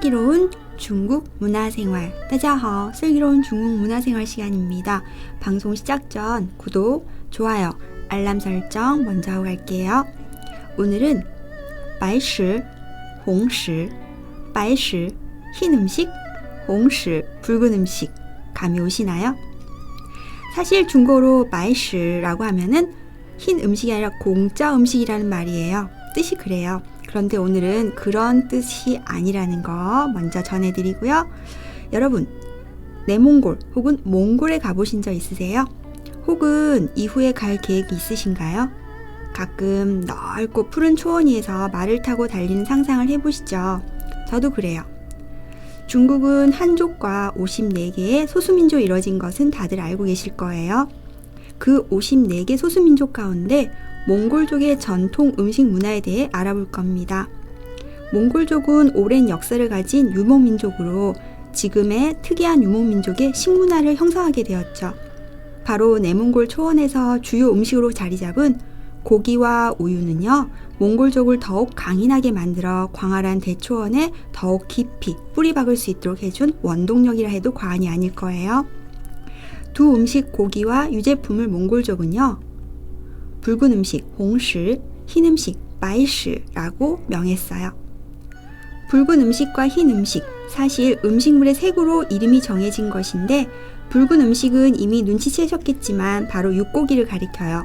슬기로운 중국 문화생활. 大家好, 슬기로운 중국 문화생활 시간입니다. 방송 시작 전 구독, 좋아요, 알람 설정 먼저 하고 갈게요. 오늘은 白食, 홍시, 白食, 흰 음식, 홍시, 붉은 음식. 감이 오시나요? 사실 중국어로 白食라고 하면은 흰 음식이 아니라 공짜 음식이라는 말이에요. 뜻이 그래요. 그런데 오늘은 그런 뜻이 아니라는 거 먼저 전해드리고요. 여러분, 내몽골 혹은 몽골에 가보신 적 있으세요? 혹은 이후에 갈 계획이 있으신가요? 가끔 넓고 푸른 초원 위에서 말을 타고 달리는 상상을 해보시죠. 저도 그래요. 중국은 한족과 54개의 소수민족이 이뤄진 것은 다들 알고 계실 거예요. 그 54개 소수민족 가운데 몽골족의 전통 음식 문화에 대해 알아볼 겁니다. 몽골족은 오랜 역사를 가진 유목민족으로 지금의 특이한 유목민족의 식문화를 형성하게 되었죠. 바로 내몽골 초원에서 주요 음식으로 자리 잡은 고기와 우유는요, 몽골족을 더욱 강인하게 만들어 광활한 대초원에 더욱 깊이 뿌리 박을 수 있도록 해준 원동력이라 해도 과언이 아닐 거예요. 두 음식 고기와 유제품을 몽골족은요, 붉은 음식 홍시, 흰 음식 白食라고 명했어요. 붉은 음식과 흰 음식, 사실 음식물의 색으로 이름이 정해진 것인데 붉은 음식은 이미 눈치채셨겠지만 바로 육고기를 가리켜요.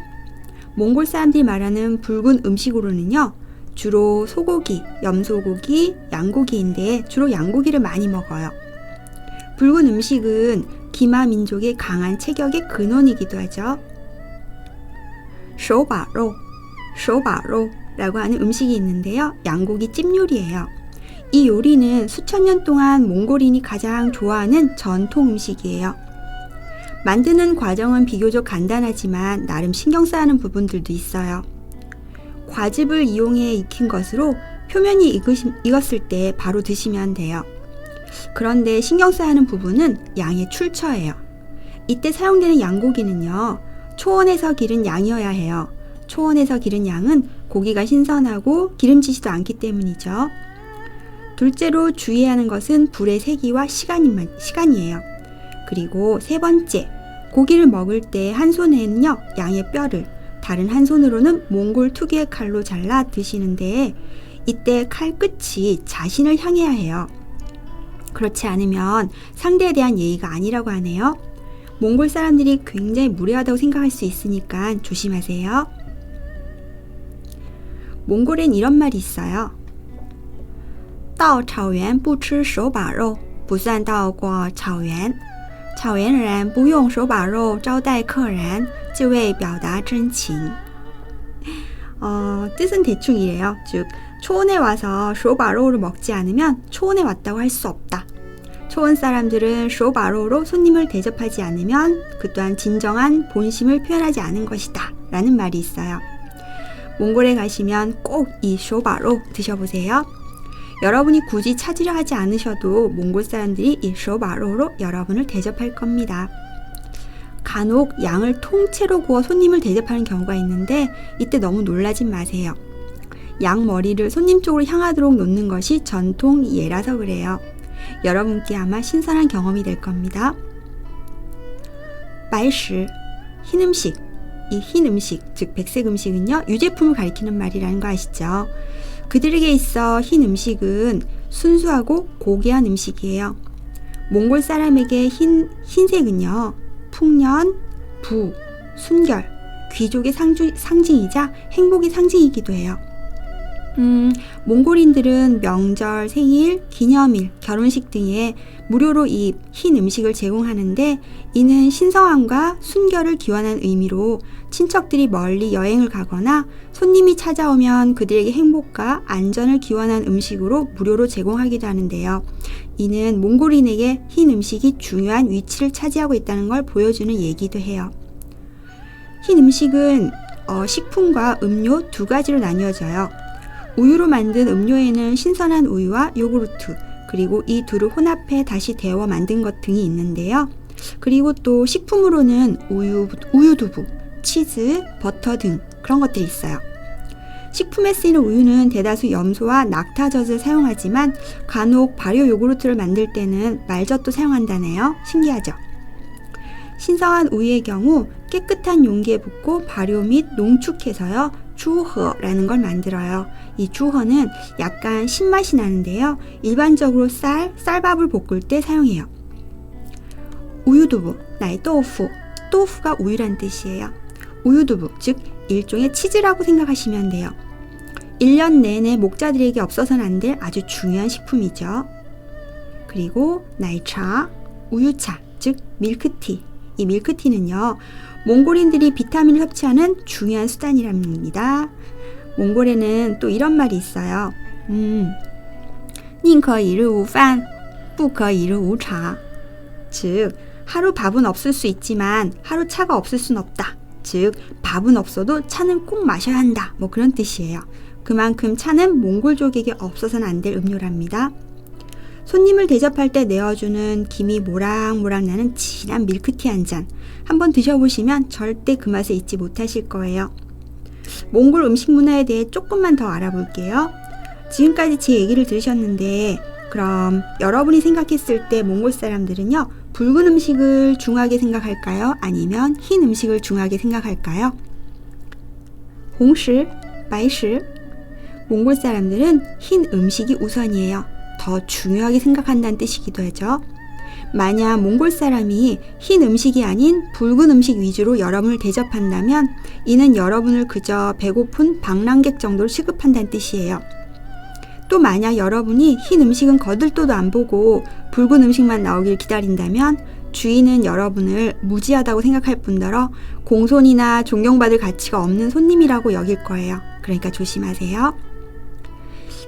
몽골 사람들이 말하는 붉은 음식으로는요, 주로 소고기, 염소고기, 양고기인데 주로 양고기를 많이 먹어요. 붉은 음식은 기마 민족의 강한 체격의 근원이기도 하죠. 手把肉, 手把肉라고 하는 음식이 있는데요. 양고기 찜 요리예요. 이 요리는 수천 년 동안 몽골인이 가장 좋아하는 전통 음식이에요. 만드는 과정은 비교적 간단하지만 나름 신경 써야 하는 부분들도 있어요. 과즙을 이용해 익힌 것으로 표면이 익었을 때 바로 드시면 돼요. 그런데 신경 써야 하는 부분은 양의 출처예요. 이때 사용되는 양고기는요, 초원에서 기른 양이어야 해요. 초원에서 기른 양은 고기가 신선하고 기름지지도 않기 때문이죠. 둘째로 주의해야 하는 것은 불의 세기와 시간이에요. 그리고 세 번째, 고기를 먹을 때 한 손에는요, 양의 뼈를, 다른 한 손으로는 몽골 특유의 칼로 잘라 드시는데 이때 칼 끝이 자신을 향해야 해요. 그렇지 않으면 상대에 대한 예의가 아니라고 하네요. 몽골 사람들이 굉장히 무례하다고 생각할 수 있으니까 조심하세요. 몽골엔 이런 말이 있어요. 到草原不吃手把肉不算到过草原草原人不用手把肉招待客人就为表达真情 뜻은 대충 이래요. 즉, 초원에 와서 쇼바로우를 먹지 않으면 초원에 왔다고 할 수 없다. 초원 사람들은 쇼바로우로 손님을 대접하지 않으면 그 또한 진정한 본심을 표현하지 않은 것이다 라는 말이 있어요. 몽골에 가시면 꼭 이 쇼바로우 드셔보세요. 여러분이 굳이 찾으려 하지 않으셔도 몽골 사람들이 이 쇼바로우로 여러분을 대접할 겁니다. 간혹 양을 통째로 구워 손님을 대접하는 경우가 있는데 이때 너무 놀라진 마세요. 양 머리를 손님 쪽으로 향하도록 놓는 것이 전통 예라서 그래요. 여러분께 아마 신선한 경험이 될 겁니다. 白食, 흰 음식. 이 흰 음식, 즉 백색 음식은요, 유제품을 가리키는 말이라는 거 아시죠? 그들에게 있어 흰 음식은 순수하고 고귀한 음식이에요. 몽골 사람에게 흰색은요, 풍년, 부, 순결, 귀족의 상징이자 행복의 상징이기도 해요. 몽골인들은 명절, 생일, 기념일, 결혼식 등에 무료로 이 흰 음식을 제공하는데 이는 신성함과 순결을 기원한 의미로 친척들이 멀리 여행을 가거나 손님이 찾아오면 그들에게 행복과 안전을 기원한 음식으로 무료로 제공하기도 하는데요. 이는 몽골인에게 흰 음식이 중요한 위치를 차지하고 있다는 걸 보여주는 얘기도 해요. 흰 음식은 식품과 음료 두 가지로 나뉘어져요. 우유로 만든 음료에는 신선한 우유와 요구르트, 그리고 이 둘을 혼합해 다시 데워 만든 것 등이 있는데요. 그리고 또 식품으로는 우유두부, 치즈, 버터 등 그런 것들이 있어요. 식품에 쓰이는 우유는 대다수 염소와 낙타젖을 사용하지만 간혹 발효 요구르트를 만들 때는 말젖도 사용한다네요. 신기하죠? 신성한 우유의 경우 깨끗한 용기에 붓고 발효 및 농축해서요. 주허라는 걸 만들어요. 이 주허는 약간 신맛이 나는데요. 일반적으로 쌀밥을 볶을 때 사용해요. 우유두부, 나이또우프, 또우프가 우유란 뜻이에요. 우유두부, 즉 일종의 치즈라고 생각하시면 돼요. 1년 내내 목자들에게 없어서는 안 될 아주 중요한 식품이죠. 그리고 나이차, 우유차, 즉 밀크티. 이 밀크티는요. 몽골인들이 비타민을 섭취하는 중요한 수단이랍니다. 몽골에는 또 이런 말이 있어요. 宁可一日无饭,不可一日无茶. 즉 하루 밥은 없을 수 있지만 하루 차가 없을 순 없다. 즉 밥은 없어도 차는 꼭 마셔야 한다. 뭐 그런 뜻이에요. 그만큼 차는 몽골족에게 없어서는 안 될 음료랍니다. 손님을 대접할 때 내어주는 김이 모락모락 나는 진한 밀크티 한 잔. 한번 드셔보시면 절대 그 맛을 잊지 못하실 거예요. 몽골 음식 문화에 대해 조금만 더 알아볼게요. 지금까지 제 얘기를 들으셨는데 그럼 여러분이 생각했을 때 몽골 사람들은요. 붉은 음식을 중요하게 생각할까요? 아니면 흰 음식을 중요하게 생각할까요? 홍시, 바이시. 몽골 사람들은 흰 음식이 우선이에요. 더 중요하게 생각한다는 뜻이기도 하죠. 만약 몽골 사람이 흰 음식이 아닌 붉은 음식 위주로 여러분을 대접한다면 이는 여러분을 그저 배고픈 방랑객 정도로 취급한다는 뜻이에요. 또 만약 여러분이 흰 음식은 거들떠도 안 보고 붉은 음식만 나오길 기다린다면 주인은 여러분을 무지하다고 생각할 뿐더러 공손이나 존경받을 가치가 없는 손님이라고 여길 거예요. 그러니까 조심하세요.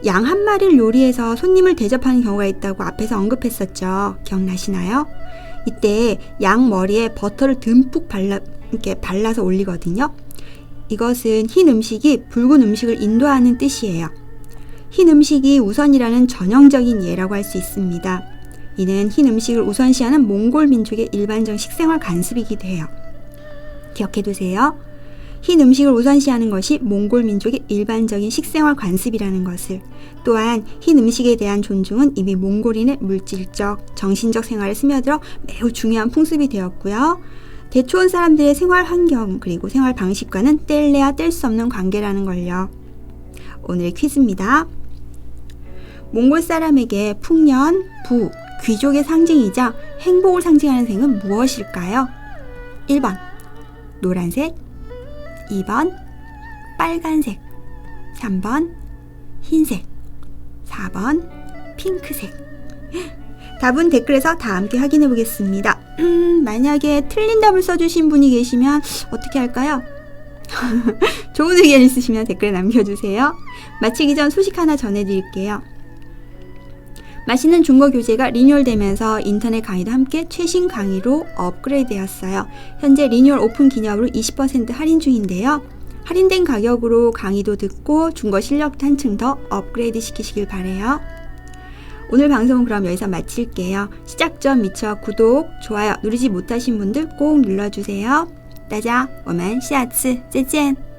양 한 마리를 요리해서 손님을 대접하는 경우가 있다고 앞에서 언급했었죠. 기억나시나요? 이때 양 머리에 버터를 듬뿍 발라서 올리거든요. 이것은 흰 음식이 붉은 음식을 인도하는 뜻이에요. 흰 음식이 우선이라는 전형적인 예라고 할 수 있습니다. 이는 흰 음식을 우선시하는 몽골 민족의 일반적 식생활 관습이기도 해요. 기억해두세요. 흰 음식을 우선시하는 것이 몽골 민족의 일반적인 식생활 관습이라는 것을. 또한 흰 음식에 대한 존중은 이미 몽골인의 물질적, 정신적 생활에 스며들어 매우 중요한 풍습이 되었고요. 대초원 사람들의 생활 환경 그리고 생활 방식과는 뗄래야 뗄 수 없는 관계라는 걸요. 오늘의 퀴즈입니다. 몽골 사람에게 풍년, 부, 귀족의 상징이자 행복을 상징하는 색은 무엇일까요? 1번 노란색, 2번 빨간색, 3번 흰색, 4번 핑크색. 답은 댓글에서 다 함께 확인해 보겠습니다. 만약에 틀린 답을 써주신 분이 계시면 어떻게 할까요? 좋은 의견 있으시면 댓글에 남겨주세요. 마치기 전 소식 하나 전해드릴게요. 맛있는 중국어 교재가 리뉴얼되면서 인터넷 강의도 함께 최신 강의로 업그레이드 되었어요. 현재 리뉴얼 오픈 기념으로 20% 할인 중인데요. 할인된 가격으로 강의도 듣고 중국어 실력도 한층 더 업그레이드 시키시길 바래요. 오늘 방송은 그럼 여기서 마칠게요. 시작 전 미처 구독, 좋아요 누르지 못하신 분들 꼭 눌러주세요. 大家我们下次再见。